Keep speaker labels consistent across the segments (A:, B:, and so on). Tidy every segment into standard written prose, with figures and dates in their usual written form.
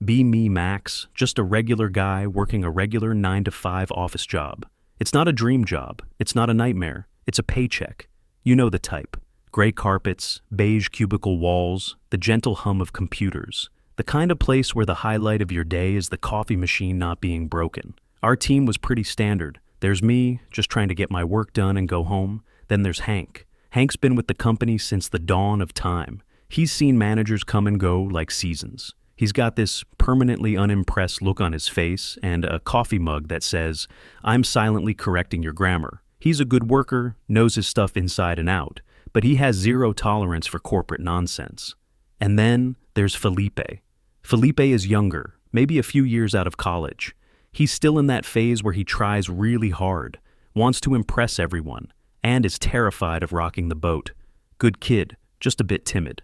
A: Be me, Max, just a regular guy working a regular 9 to 5 office job. It's not a dream job. It's not a nightmare. It's a paycheck. You know the type. Gray carpets, beige cubicle walls, the gentle hum of computers. The kind of place where the highlight of your day is the coffee machine not being broken. Our team was pretty standard. There's me, just trying to get my work done and go home. Then there's Hank. Hank's been with the company since the dawn of time. He's seen managers come and go like seasons. He's got this permanently unimpressed look on his face and a coffee mug that says, "I'm silently correcting your grammar." He's a good worker, knows his stuff inside and out, but he has zero tolerance for corporate nonsense. And then there's Felipe. Felipe is younger, maybe a few years out of college. He's still in that phase where he tries really hard, wants to impress everyone, and is terrified of rocking the boat. Good kid, just a bit timid.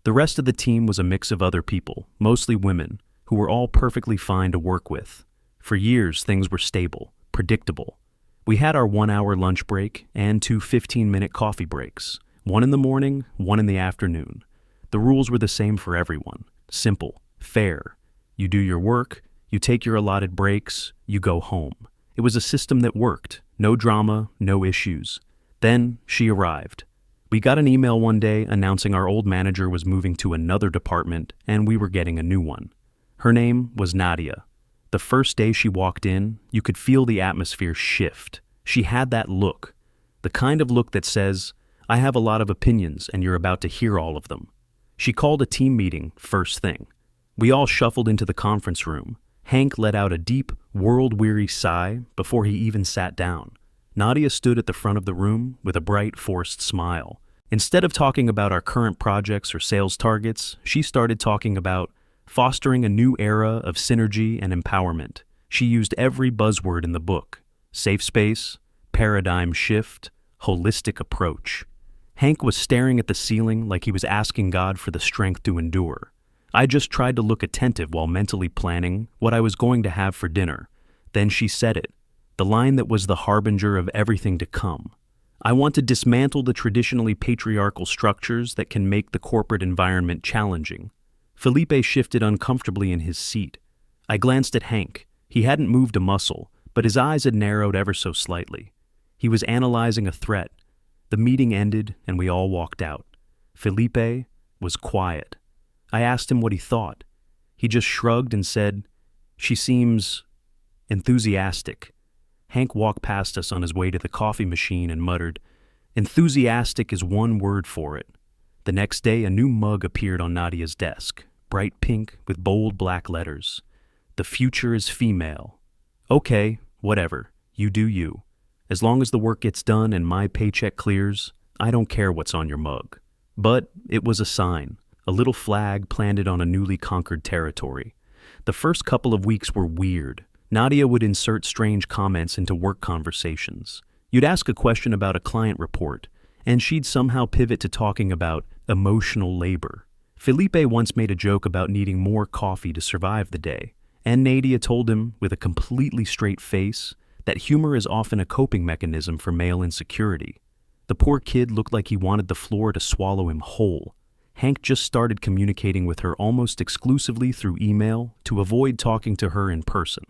A: The rest of the team was a mix of other people, mostly women, who were all perfectly fine to work with. For years, things were stable, predictable. We had our 1-hour lunch break and 2 15-minute coffee breaks, one in the morning, one in the afternoon. The rules were the same for everyone. Simple, fair. You do your work, you take your allotted breaks, you go home. It was a system that worked. No drama, no issues. Then she arrived. We got an email one day announcing our old manager was moving to another department and we were getting a new one. Her name was Nadia. The first day she walked in, you could feel the atmosphere shift. She had that look, the kind of look that says, "I have a lot of opinions and you're about to hear all of them." She called a team meeting first thing. We all shuffled into the conference room. Hank let out a deep, world-weary sigh before he even sat down. Nadia stood at the front of the room with a bright, forced smile. Instead of talking about our current projects or sales targets, she started talking about fostering a new era of synergy and empowerment. She used every buzzword in the book: safe space, paradigm shift, holistic approach. Hank was staring at the ceiling like he was asking God for the strength to endure. I just tried to look attentive while mentally planning what I was going to have for dinner. Then she said it, the line that was the harbinger of everything to come. "I want to dismantle the traditionally patriarchal structures that can make the corporate environment challenging." Felipe shifted uncomfortably in his seat. I glanced at Hank. He hadn't moved a muscle, but his eyes had narrowed ever so slightly. He was analyzing a threat. The meeting ended and we all walked out. Felipe was quiet. I asked him what he thought. He just shrugged and said, "She seems enthusiastic." Hank walked past us on his way to the coffee machine and muttered, "Enthusiastic is one word for it." The next day, a new mug appeared on Nadia's desk, bright pink with bold black letters. "The future is female." Okay, whatever. You do you. As long as the work gets done and my paycheck clears, I don't care what's on your mug. But it was a sign, a little flag planted on a newly conquered territory. The first couple of weeks were weird. Nadia would insert strange comments into work conversations. You'd ask a question about a client report, and she'd somehow pivot to talking about emotional labor. Felipe once made a joke about needing more coffee to survive the day, and Nadia told him, with a completely straight face, that humor is often a coping mechanism for male insecurity. The poor kid looked like he wanted the floor to swallow him whole. Hank just started communicating with her almost exclusively through email to avoid talking to her in person.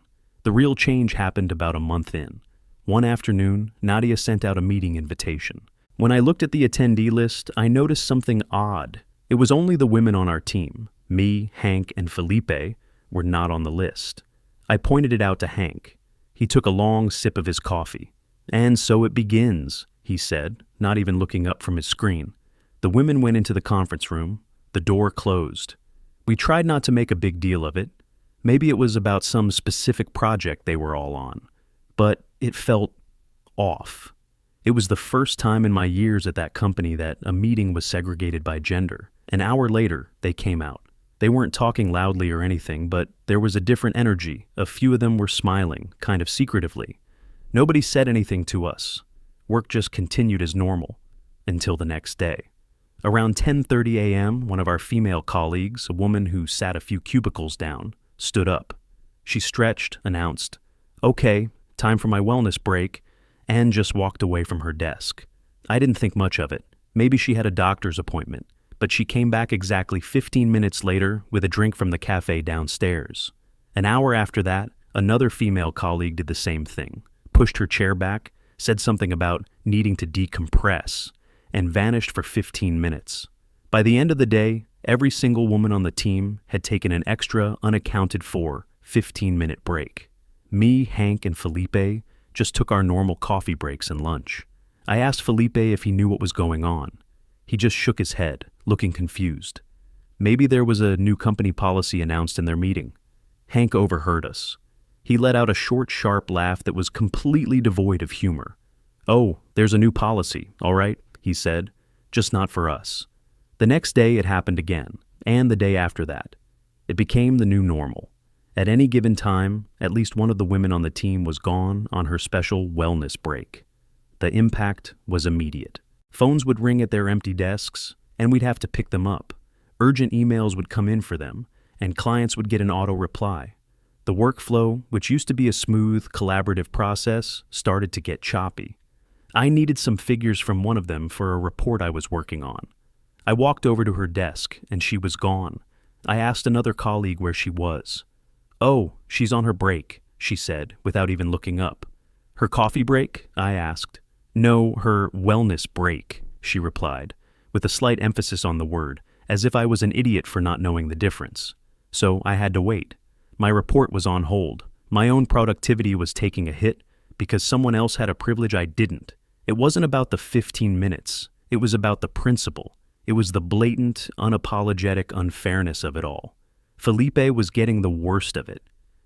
A: The real change happened about a month in. One afternoon, Nadia sent out a meeting invitation. When I looked at the attendee list, I noticed something odd. It was only the women on our team. Me, Hank, and Felipe were not on the list. I pointed it out to Hank. He took a long sip of his coffee. "And so it begins," he said, not even looking up from his screen. The women went into the conference room. The door closed. We tried not to make a big deal of it. Maybe it was about some specific project they were all on. But it felt off. It was the first time in my years at that company that a meeting was segregated by gender. An hour later, they came out. They weren't talking loudly or anything, but there was a different energy. A few of them were smiling, kind of secretively. Nobody said anything to us. Work just continued as normal, until the next day. Around 10:30 a.m., one of our female colleagues, a woman who sat a few cubicles down, stood up. She stretched, announced, "Okay, time for my wellness break," and just walked away from her desk. I didn't think much of it. Maybe she had a doctor's appointment. but she came back exactly 15 minutes later with a drink from the cafe downstairs. An hour after that, another female colleague did the same thing, pushed her chair back, said something about needing to decompress, and vanished for 15 minutes. By the end of the day, every single woman on the team had taken an extra, unaccounted-for 15-minute break. Me, Hank, and Felipe just took our normal coffee breaks and lunch. I asked Felipe if he knew what was going on. He just shook his head, looking confused. Maybe there was a new company policy announced in their meeting. Hank overheard us. He let out a short, sharp laugh that was completely devoid of humor. "Oh, there's a new policy, all right," he said, "just not for us." The next day it happened again, and the day after that. It became the new normal. At any given time, at least one of the women on the team was gone on her special wellness break. The impact was immediate. Phones would ring at their empty desks, and we'd have to pick them up. Urgent emails would come in for them, and clients would get an auto reply. The workflow, which used to be a smooth, collaborative process, started to get choppy. I needed some figures from one of them for a report I was working on. I walked over to her desk, and she was gone. I asked another colleague where she was. "Oh, she's on her break," she said, without even looking up. "Her coffee break?" I asked. "No, her wellness break," she replied, with a slight emphasis on the word, as if I was an idiot for not knowing the difference. So I had to wait. My report was on hold. My own productivity was taking a hit because someone else had a privilege I didn't. It wasn't about the 15 minutes. It was about the principle. It was the blatant, unapologetic unfairness of it all. Felipe was getting the worst of it.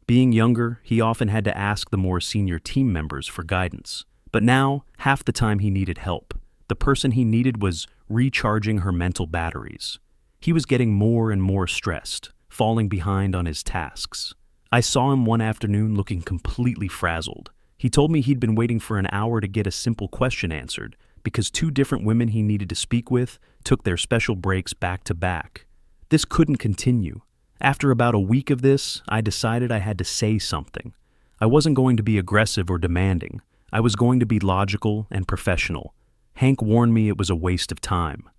A: Being younger, he often had to ask the more senior team members for guidance. But now, half the time he needed help. The person he needed was recharging her mental batteries. He was getting more and more stressed, falling behind on his tasks. I saw him one afternoon looking completely frazzled. He told me he'd been waiting for an hour to get a simple question answered because two different women he needed to speak with took their special breaks back to back. This couldn't continue. After about a week of this, I decided I had to say something. I wasn't going to be aggressive or demanding. I was going to be logical and professional. Hank warned me it was a waste of time.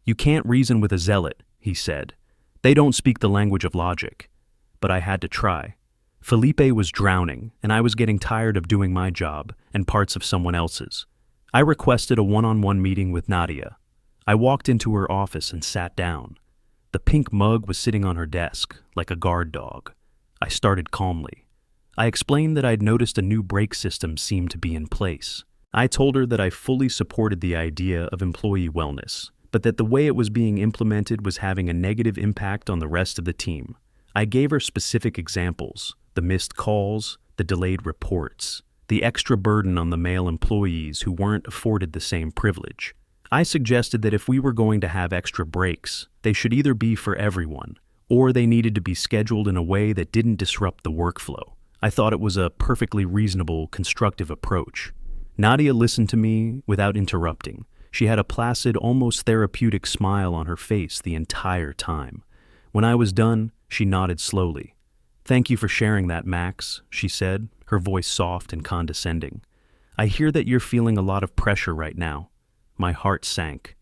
A: "You can't reason with a zealot," he said. "They don't speak the language of logic." But I had to try. Felipe was drowning, and I was getting tired of doing my job and parts of someone else's. I requested a one-on-one meeting with Nadia. I walked into her office and sat down. The pink mug was sitting on her desk, like a guard dog. I started calmly. I explained that I'd noticed a new brake system seemed to be in place. I told her that I fully supported the idea of employee wellness, but that the way it was being implemented was having a negative impact on the rest of the team. I gave her specific examples: the missed calls, the delayed reports, the extra burden on the male employees who weren't afforded the same privilege. I suggested that if we were going to have extra breaks, they should either be for everyone, or they needed to be scheduled in a way that didn't disrupt the workflow. I thought it was a perfectly reasonable, constructive approach. Nadia listened to me without interrupting. She had a placid, almost therapeutic smile on her face the entire time. When I was done, she nodded slowly. "Thank you for sharing that, Max," she said, her voice soft and condescending. "I hear that you're feeling a lot of pressure right now." My heart sank.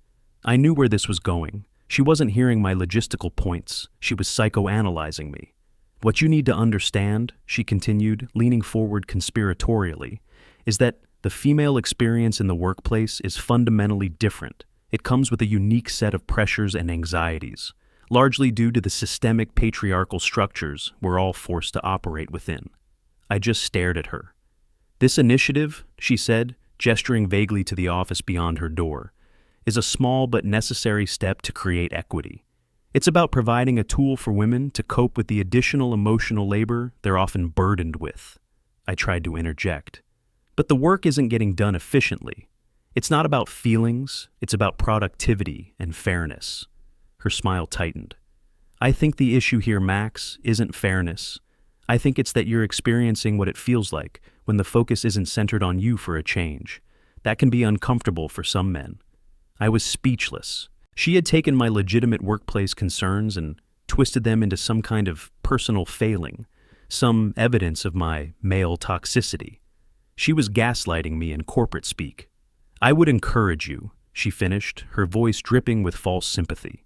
A: I knew where this was going. She wasn't hearing my logistical points. She was psychoanalyzing me. "What you need to understand," she continued, leaning forward conspiratorially, "is that the female experience in the workplace is fundamentally different. It comes with a unique set of pressures and anxieties, largely due to the systemic patriarchal structures we're all forced to operate within." I just stared at her. "This initiative," she said, gesturing vaguely to the office beyond her door, "is a small but necessary step to create equity. It's about providing a tool for women to cope with the additional emotional labor they're often burdened with." I tried to interject. "But the work isn't getting done efficiently. It's not about feelings, it's about productivity and fairness." Her smile tightened. "I think the issue here, Max, isn't fairness. I think it's that you're experiencing what it feels like when the focus isn't centered on you for a change. That can be uncomfortable for some men." I was speechless. She had taken my legitimate workplace concerns and twisted them into some kind of personal failing, some evidence of my male toxicity. She was gaslighting me in corporate speak. "I would encourage you," she finished, her voice dripping with false sympathy.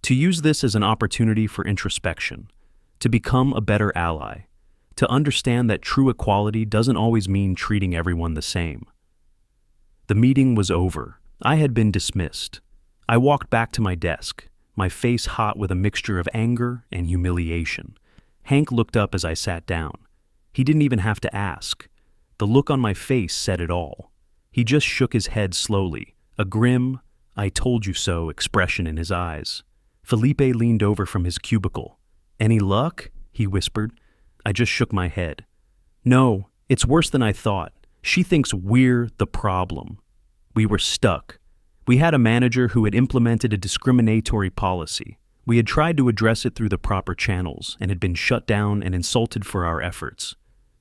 A: To use this as an opportunity for introspection, to become a better ally, to understand that true equality doesn't always mean treating everyone the same. The meeting was over. I had been dismissed. I walked back to my desk, my face hot with a mixture of anger and humiliation. Hank looked up as I sat down. He didn't even have to ask. The look on my face said it all. He just shook his head slowly, a grim, "I told you so" expression in his eyes. Felipe leaned over from his cubicle. "Any luck?" he whispered. I just shook my head. "No, it's worse than I thought. She thinks we're the problem." We were stuck. We had a manager who had implemented a discriminatory policy. We had tried to address it through the proper channels and had been shut down and insulted for our efforts.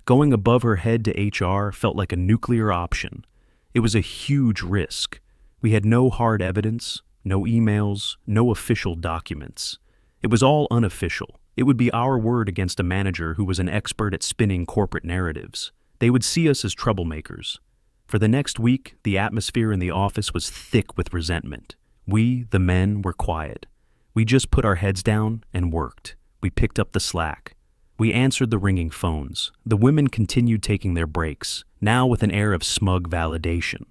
A: Going above her head to HR felt like a nuclear option. It was a huge risk. We had no hard evidence, no emails, no official documents. It was all unofficial. It would be our word against a manager who was an expert at spinning corporate narratives. They would see us as troublemakers. For the next week, the atmosphere in the office was thick with resentment. We, the men, were quiet. We just put our heads down and worked. We picked up the slack. We answered the ringing phones. The women continued taking their breaks, now with an air of smug validation.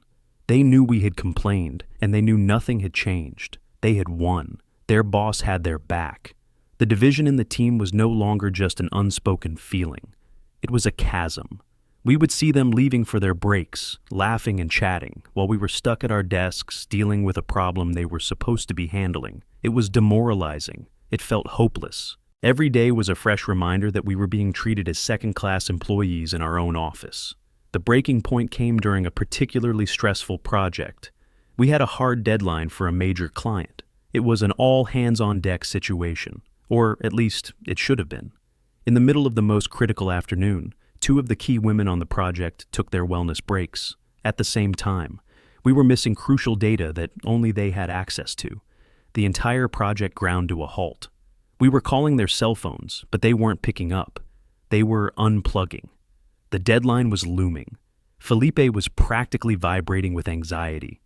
A: They knew we had complained, and they knew nothing had changed. They had won. Their boss had their back. The division in the team was no longer just an unspoken feeling. It was a chasm. We would see them leaving for their breaks, laughing and chatting, while we were stuck at our desks dealing with a problem they were supposed to be handling. It was demoralizing. It felt hopeless. Every day was a fresh reminder that we were being treated as second-class employees in our own office. The breaking point came during a particularly stressful project. We had a hard deadline for a major client. It was an all-hands-on-deck situation, or at least it should have been. In the middle of the most critical afternoon, 2 of the key women on the project took their wellness breaks. At the same time, we were missing crucial data that only they had access to. The entire project ground to a halt. We were calling their cell phones, but they weren't picking up. They were unplugging. The deadline was looming. Felipe was practically vibrating with anxiety.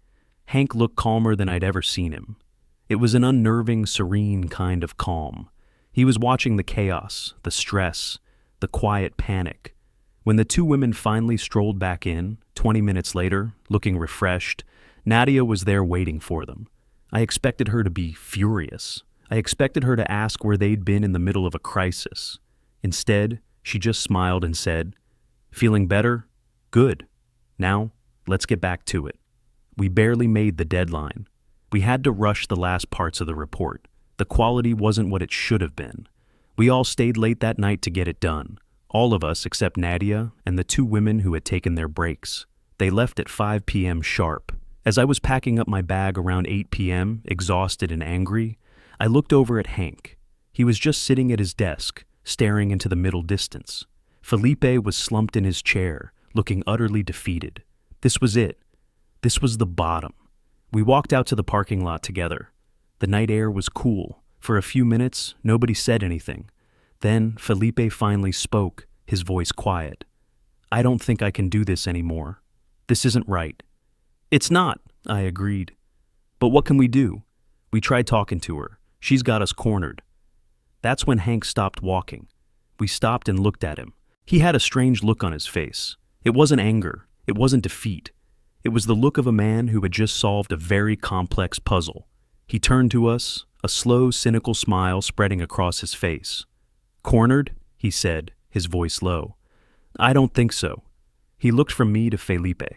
A: Hank looked calmer than I'd ever seen him. It was an unnerving, serene kind of calm. He was watching the chaos, the stress, the quiet panic. When the 2 women finally strolled back in, 20 minutes later, looking refreshed, Nadia was there waiting for them. I expected her to be furious. I expected her to ask where they'd been in the middle of a crisis. Instead, she just smiled and said, "Feeling better? Good. Now, let's get back to it." We barely made the deadline. We had to rush the last parts of the report. The quality wasn't what it should have been. We all stayed late that night to get it done. All of us except Nadia and the 2 women who had taken their breaks. They left at 5 p.m. sharp. As I was packing up my bag around 8 p.m., exhausted and angry, I looked over at Hank. He was just sitting at his desk, staring into the middle distance. Felipe was slumped in his chair, looking utterly defeated. This was it. This was the bottom. We walked out to the parking lot together. The night air was cool. For a few minutes, nobody said anything. Then Felipe finally spoke, his voice quiet. "I don't think I can do this anymore. This isn't right." "It's not," I agreed. "But what can we do?" We tried talking to her. She's got us cornered. That's when Hank stopped walking. We stopped and looked at him. He had a strange look on his face. It wasn't anger. It wasn't defeat. It was the look of a man who had just solved a very complex puzzle. He turned to us, a slow, cynical smile spreading across his face. "Cornered?" he said, his voice low. "I don't think so." He looked from me to Felipe.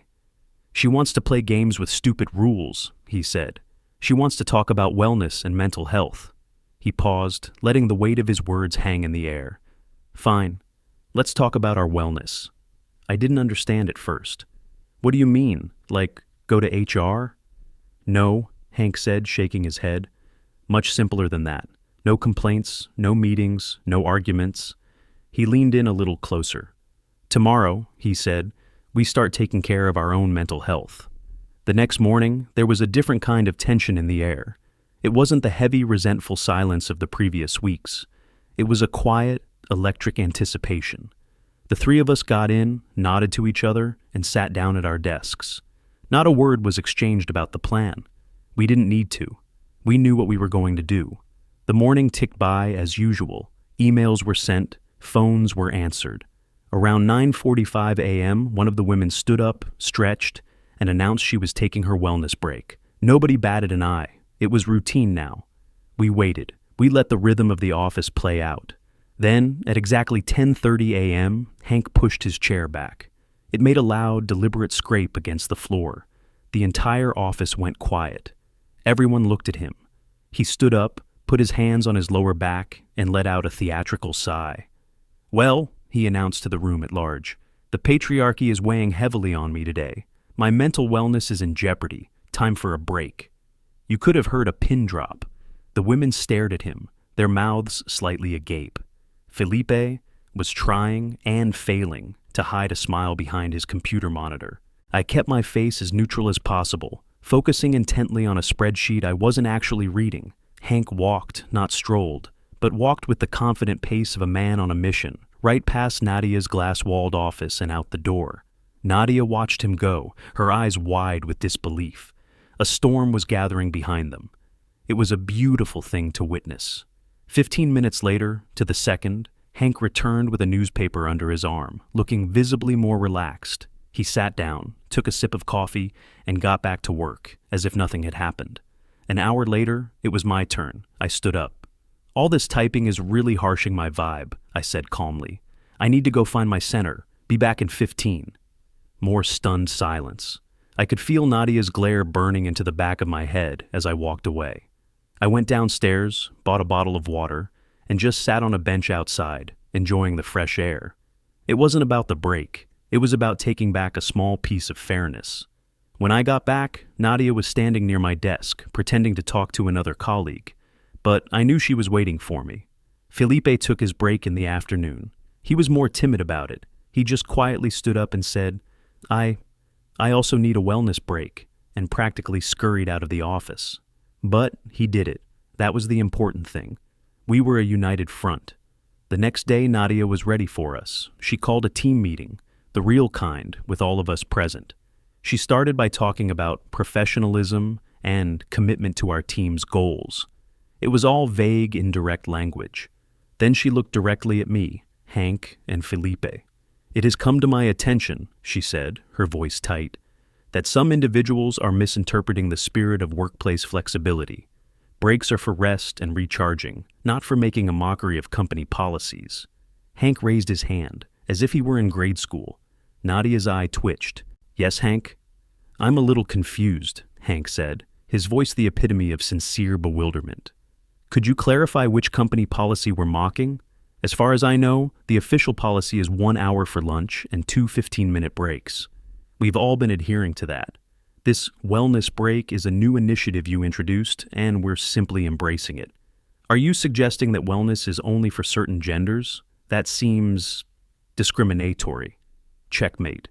A: "She wants to play games with stupid rules," he said. "She wants to talk about wellness and mental health." He paused, letting the weight of his words hang in the air. "Fine. Let's talk about our wellness." I didn't understand at first. "What do you mean? Like, go to HR?" "No," Hank said, shaking his head. "Much simpler than that. No complaints, no meetings, no arguments." He leaned in a little closer. "Tomorrow," he said, "we start taking care of our own mental health." The next morning, there was a different kind of tension in the air. It wasn't the heavy, resentful silence of the previous weeks. It was a quiet, electric anticipation. The 3 of us got in, nodded to each other, and sat down at our desks. Not a word was exchanged about the plan. We didn't need to. We knew what we were going to do. The morning ticked by as usual. Emails were sent, phones were answered. Around 9:45 a.m., one of the women stood up, stretched, and announced she was taking her wellness break. Nobody batted an eye. It was routine now. We waited. We let the rhythm of the office play out. Then, at exactly 10:30 a.m., Hank pushed his chair back. It made a loud, deliberate scrape against the floor. The entire office went quiet. Everyone looked at him. He stood up, put his hands on his lower back, and let out a theatrical sigh. "Well," he announced to the room at large, "the patriarchy is weighing heavily on me today. My mental wellness is in jeopardy. Time for a break." You could have heard a pin drop. The women stared at him, their mouths slightly agape. Felipe was trying and failing to hide a smile behind his computer monitor. I kept my face as neutral as possible, focusing intently on a spreadsheet I wasn't actually reading. Hank walked, not strolled, but walked with the confident pace of a man on a mission, right past Nadia's glass-walled office and out the door. Nadia watched him go, her eyes wide with disbelief. A storm was gathering behind them. It was a beautiful thing to witness. 15 minutes later, to the second, Hank returned with a newspaper under his arm, looking visibly more relaxed. He sat down, took a sip of coffee, and got back to work, as if nothing had happened. An hour later, it was my turn. I stood up. "All this typing is really harshing my vibe," I said calmly. "I need to go find my center. Be back in 15. More stunned silence. I could feel Nadia's glare burning into the back of my head as I walked away. I went downstairs, bought a bottle of water, and just sat on a bench outside, enjoying the fresh air. It wasn't about the break. It was about taking back a small piece of fairness. When I got back, Nadia was standing near my desk, pretending to talk to another colleague. But I knew she was waiting for me. Felipe took his break in the afternoon. He was more timid about it. He just quietly stood up and said, I also need a wellness break," and practically scurried out of the office. But he did it. That was the important thing. We were a united front. The next day, Nadia was ready for us. She called a team meeting, the real kind, with all of us present. She started by talking about professionalism and commitment to our team's goals. It was all vague, indirect language. Then she looked directly at me, Hank, and Felipe. "It has come to my attention," she said, her voice tight, "that some individuals are misinterpreting the spirit of workplace flexibility. Breaks are for rest and recharging, not for making a mockery of company policies." Hank raised his hand, as if he were in grade school. Nadia's eye twitched. "Yes, Hank?" "I'm a little confused," Hank said, his voice the epitome of sincere bewilderment. "Could you clarify which company policy we're mocking? As far as I know, the official policy is 1 hour for lunch and 2 15-minute breaks. We've all been adhering to that. This wellness break is a new initiative you introduced, and we're simply embracing it. Are you suggesting that wellness is only for certain genders? That seems discriminatory." Checkmate.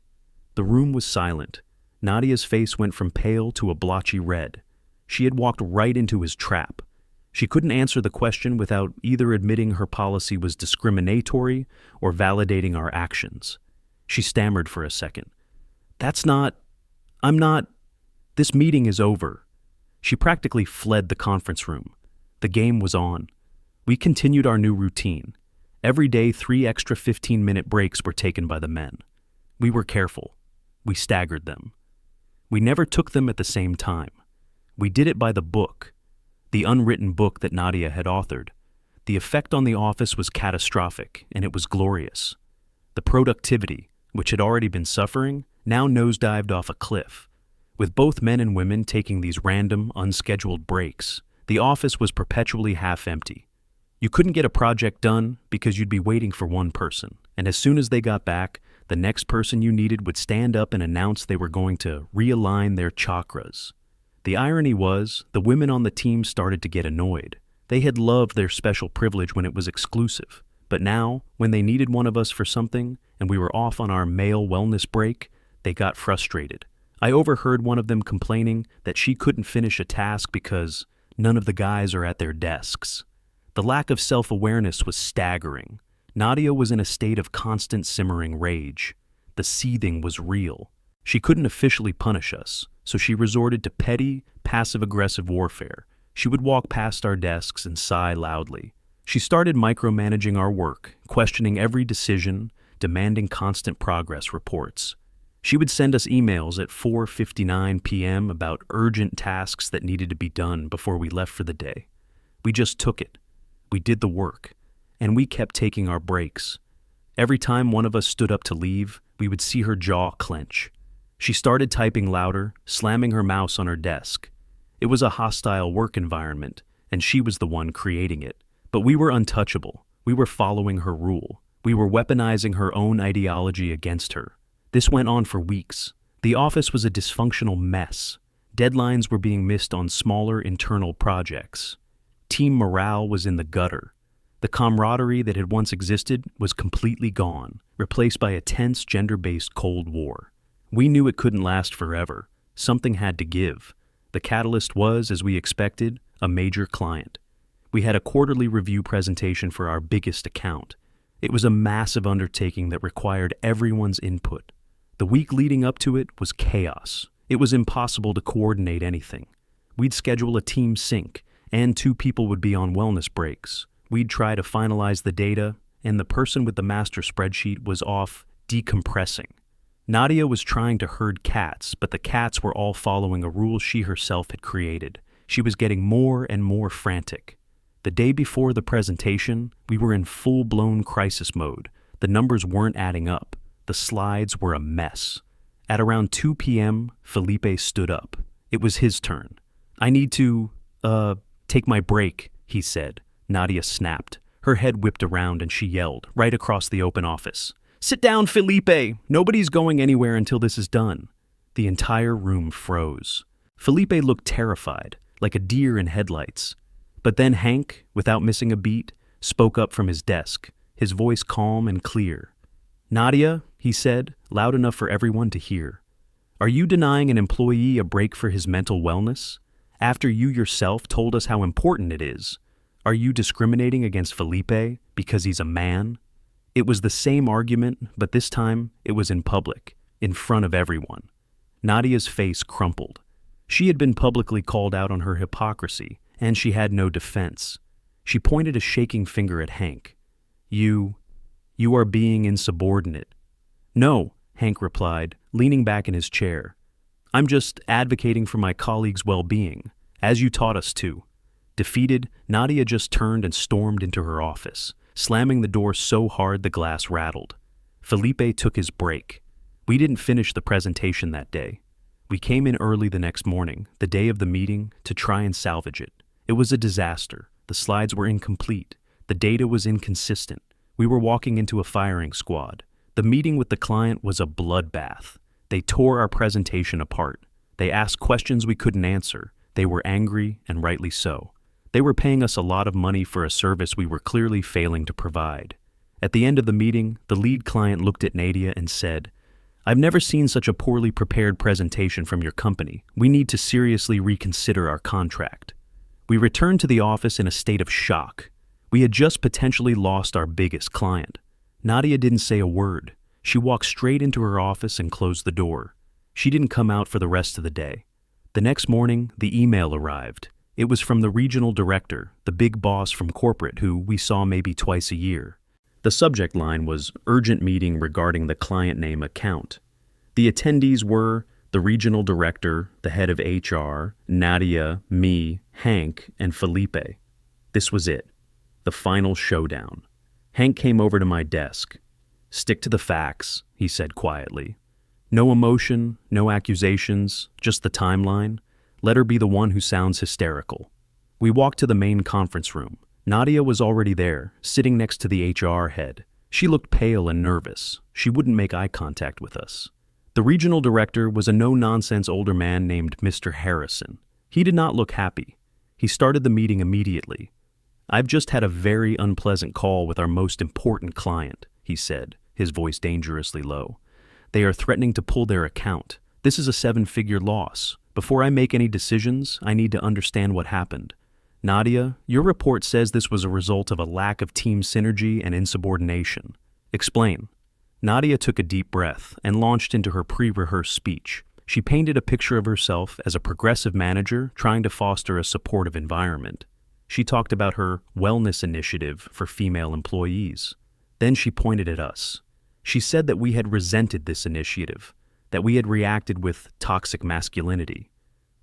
A: The room was silent. Nadia's face went from pale to a blotchy red. She had walked right into his trap. She couldn't answer the question without either admitting her policy was discriminatory or validating our actions. She stammered for a second. This meeting is over." She practically fled the conference room. The game was on. We continued our new routine. Every day, 3 extra 15-minute breaks were taken by the men. We were careful. We staggered them. We never took them at the same time. We did it by the book, the unwritten book that Nadia had authored. The effect on the office was catastrophic, and it was glorious. The productivity, which had already been suffering, now nosedived off a cliff. With both men and women taking these random, unscheduled breaks, the office was perpetually half empty. You couldn't get a project done because you'd be waiting for one person, and as soon as they got back, the next person you needed would stand up and announce they were going to realign their chakras. The irony was, the women on the team started to get annoyed. They had loved their special privilege when it was exclusive, but now, when they needed one of us for something, and we were off on our male wellness break, they got frustrated. I overheard one of them complaining that she couldn't finish a task because none of the guys are at their desks. The lack of self-awareness was staggering. Nadia was in a state of constant simmering rage. The seething was real. She couldn't officially punish us, so she resorted to petty, passive-aggressive warfare. She would walk past our desks and sigh loudly. She started micromanaging our work, questioning every decision, demanding constant progress reports. She would send us emails at 4:59 p.m. about urgent tasks that needed to be done before we left for the day. We just took it. We did the work. And we kept taking our breaks. Every time one of us stood up to leave, we would see her jaw clench. She started typing louder, slamming her mouse on her desk. It was a hostile work environment, and she was the one creating it. But we were untouchable. We were following her rule. We were weaponizing her own ideology against her. This went on for weeks. The office was a dysfunctional mess. Deadlines were being missed on smaller internal projects. Team morale was in the gutter. The camaraderie that had once existed was completely gone, replaced by a tense gender-based Cold War. We knew it couldn't last forever. Something had to give. The catalyst was, as we expected, a major client. We had a quarterly review presentation for our biggest account. It was a massive undertaking that required everyone's input. The week leading up to it was chaos. It was impossible to coordinate anything. We'd schedule a team sync, and 2 people would be on wellness breaks. We'd try to finalize the data, and the person with the master spreadsheet was off decompressing. Nadia was trying to herd cats, but the cats were all following a rule she herself had created. She was getting more and more frantic. The day before the presentation, we were in full-blown crisis mode. The numbers weren't adding up. The slides were a mess. At around 2 p.m., Felipe stood up. It was his turn. "I need to, take my break," he said. Nadia snapped. Her head whipped around and she yelled, right across the open office, "Sit down, Felipe! Nobody's going anywhere until this is done." The entire room froze. Felipe looked terrified, like a deer in headlights. But then Hank, without missing a beat, spoke up from his desk, his voice calm and clear. "Nadia," he said, loud enough for everyone to hear, "are you denying an employee a break for his mental wellness? After you yourself told us how important it is. Are you discriminating against Felipe because he's a man?" It was the same argument, but this time it was in public, in front of everyone. Nadia's face crumpled. She had been publicly called out on her hypocrisy, and she had no defense. She pointed a shaking finger at Hank. You are being insubordinate." "No," Hank replied, leaning back in his chair. "I'm just advocating for my colleagues' well-being, as you taught us to." Defeated, Nadia just turned and stormed into her office, slamming the door so hard the glass rattled. Felipe took his break. We didn't finish the presentation that day. We came in early the next morning, the day of the meeting, to try and salvage it. It was a disaster. The slides were incomplete. The data was inconsistent. We were walking into a firing squad. The meeting with the client was a bloodbath. They tore our presentation apart. They asked questions we couldn't answer. They were angry, and rightly so. They were paying us a lot of money for a service we were clearly failing to provide. At the end of the meeting, the lead client looked at Nadia and said, "I've never seen such a poorly prepared presentation from your company. We need to seriously reconsider our contract." We returned to the office in a state of shock. We had just potentially lost our biggest client. Nadia didn't say a word. She walked straight into her office and closed the door. She didn't come out for the rest of the day. The next morning, the email arrived. It was from the regional director, the big boss from corporate who we saw maybe twice a year. The subject line was "Urgent Meeting Regarding the Client Name Account." The attendees were the regional director, the head of HR, Nadia, me, Hank, and Felipe. This was it. The final showdown. Hank came over to my desk. "Stick to the facts," he said quietly. "No emotion, no accusations, just the timeline. Let her be the one who sounds hysterical." We walked to the main conference room. Nadia was already there, sitting next to the HR head. She looked pale and nervous. She wouldn't make eye contact with us. The regional director was a no-nonsense older man named Mr. Harrison. He did not look happy. He started the meeting immediately. "I've just had a very unpleasant call with our most important client," he said, his voice dangerously low. "They are threatening to pull their account. This is a 7-figure loss. Before I make any decisions, I need to understand what happened. Nadia, your report says this was a result of a lack of team synergy and insubordination. Explain." Nadia took a deep breath and launched into her pre-rehearsed speech. She painted a picture of herself as a progressive manager trying to foster a supportive environment. She talked about her wellness initiative for female employees. Then she pointed at us. She said that we had resented this initiative, that we had reacted with toxic masculinity,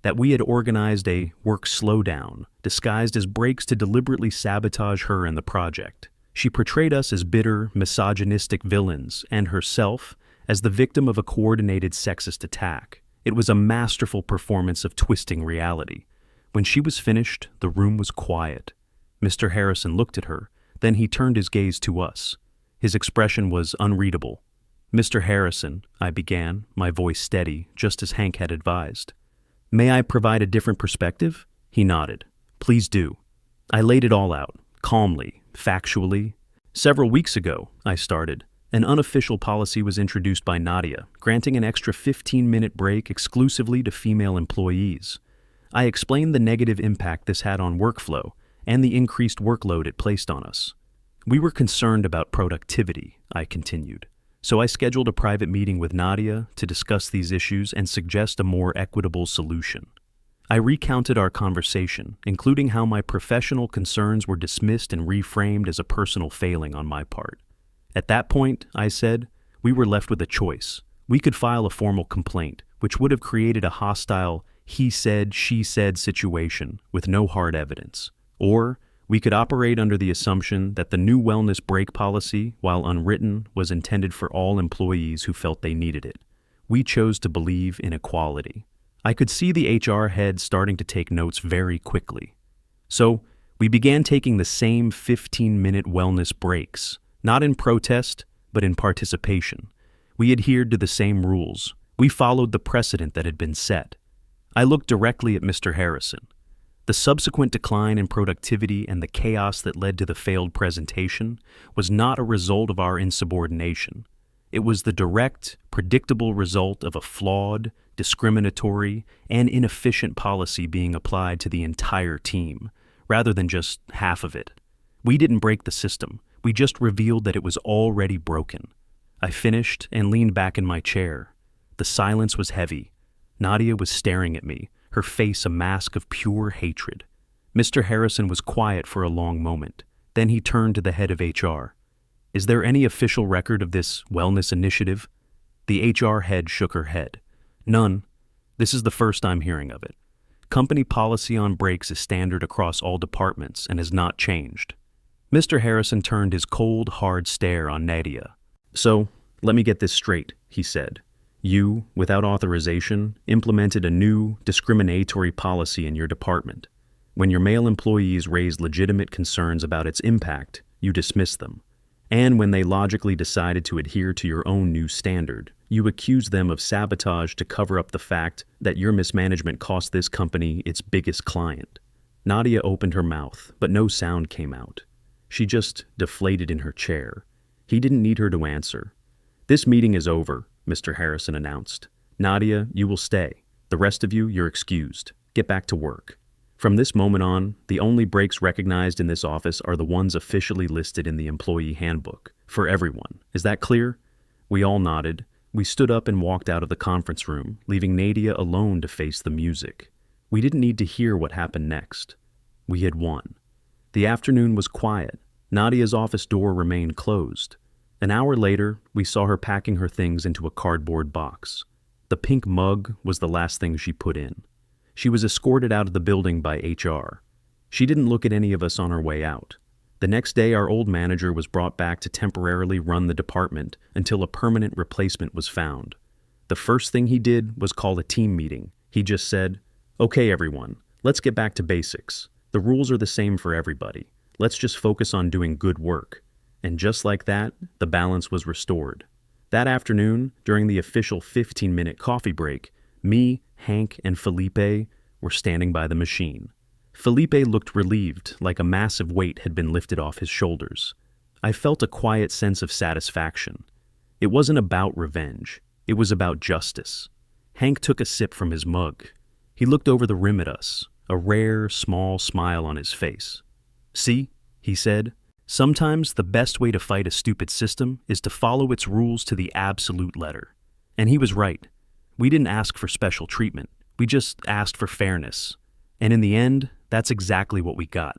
A: that we had organized a work slowdown disguised as breaks to deliberately sabotage her and the project. She portrayed us as bitter, misogynistic villains and herself as the victim of a coordinated sexist attack. It was a masterful performance of twisting reality. When she was finished, the room was quiet. Mr. Harrison looked at her, then he turned his gaze to us. His expression was unreadable. "Mr. Harrison," I began, my voice steady, just as Hank had advised. "May I provide a different perspective?" He nodded. "Please do." I laid it all out, calmly, factually. "Several weeks ago," I started, "an unofficial policy was introduced by Nadia, granting an extra 15-minute break exclusively to female employees. I explained the negative impact this had on workflow and the increased workload it placed on us. We were concerned about productivity," I continued. "So I scheduled a private meeting with Nadia to discuss these issues and suggest a more equitable solution. I recounted our conversation, including how my professional concerns were dismissed and reframed as a personal failing on my part. At that point, I said, we were left with a choice. We could file a formal complaint, which would have created a hostile he said, she said situation with no hard evidence. Or we could operate under the assumption that the new wellness break policy, while unwritten, was intended for all employees who felt they needed it. We chose to believe in equality. I could see the HR head starting to take notes very quickly. So we began taking the same 15-minute wellness breaks, not in protest, but in participation. We adhered to the same rules. We followed the precedent that had been set. I looked directly at Mr. Harrison. The subsequent decline in productivity and the chaos that led to the failed presentation was not a result of our insubordination. It was the direct, predictable result of a flawed, discriminatory, and inefficient policy being applied to the entire team, rather than just half of it. We didn't break the system. We just revealed that it was already broken. I finished and leaned back in my chair. The silence was heavy. Nadia was staring at me, her face a mask of pure hatred. Mr. Harrison was quiet for a long moment. Then he turned to the head of HR. "Is there any official record of this wellness initiative?" The HR head shook her head. "None. This is the first I'm hearing of it. Company policy on breaks is standard across all departments and has not changed." Mr. Harrison turned his cold, hard stare on Nadia. "So, let me get this straight," he said. "You, without authorization, implemented a new, discriminatory policy in your department. When your male employees raised legitimate concerns about its impact, you dismissed them. And when they logically decided to adhere to your own new standard, you accused them of sabotage to cover up the fact that your mismanagement cost this company its biggest client." Nadia opened her mouth, but no sound came out. She just deflated in her chair. He didn't need her to answer. "This meeting is over," Mr. Harrison announced. "Nadia, you will stay. The rest of you, you're excused. Get back to work." From this moment on, the only breaks recognized in this office are the ones officially listed in the employee handbook. For everyone. Is that clear? We all nodded. We stood up and walked out of the conference room, leaving Nadia alone to face the music. We didn't need to hear what happened next. We had won. The afternoon was quiet. Nadia's office door remained closed. An hour later, we saw her packing her things into a cardboard box. The pink mug was the last thing she put in. She was escorted out of the building by HR. She didn't look at any of us on her way out. The next day, our old manager was brought back to temporarily run the department until a permanent replacement was found. The first thing he did was call a team meeting. He just said, "Okay, everyone, let's get back to basics. The rules are the same for everybody. Let's just focus on doing good work." And just like that, the balance was restored. That afternoon, during the official 15-minute coffee break, me, Hank, and Felipe were standing by the machine. Felipe looked relieved, like a massive weight had been lifted off his shoulders. I felt a quiet sense of satisfaction. It wasn't about revenge. It was about justice. Hank took a sip from his mug. He looked over the rim at us, a rare, small smile on his face. "See," he said, "sometimes the best way to fight a stupid system is to follow its rules to the absolute letter." And he was right. We didn't ask for special treatment. We just asked for fairness. And in the end, that's exactly what we got.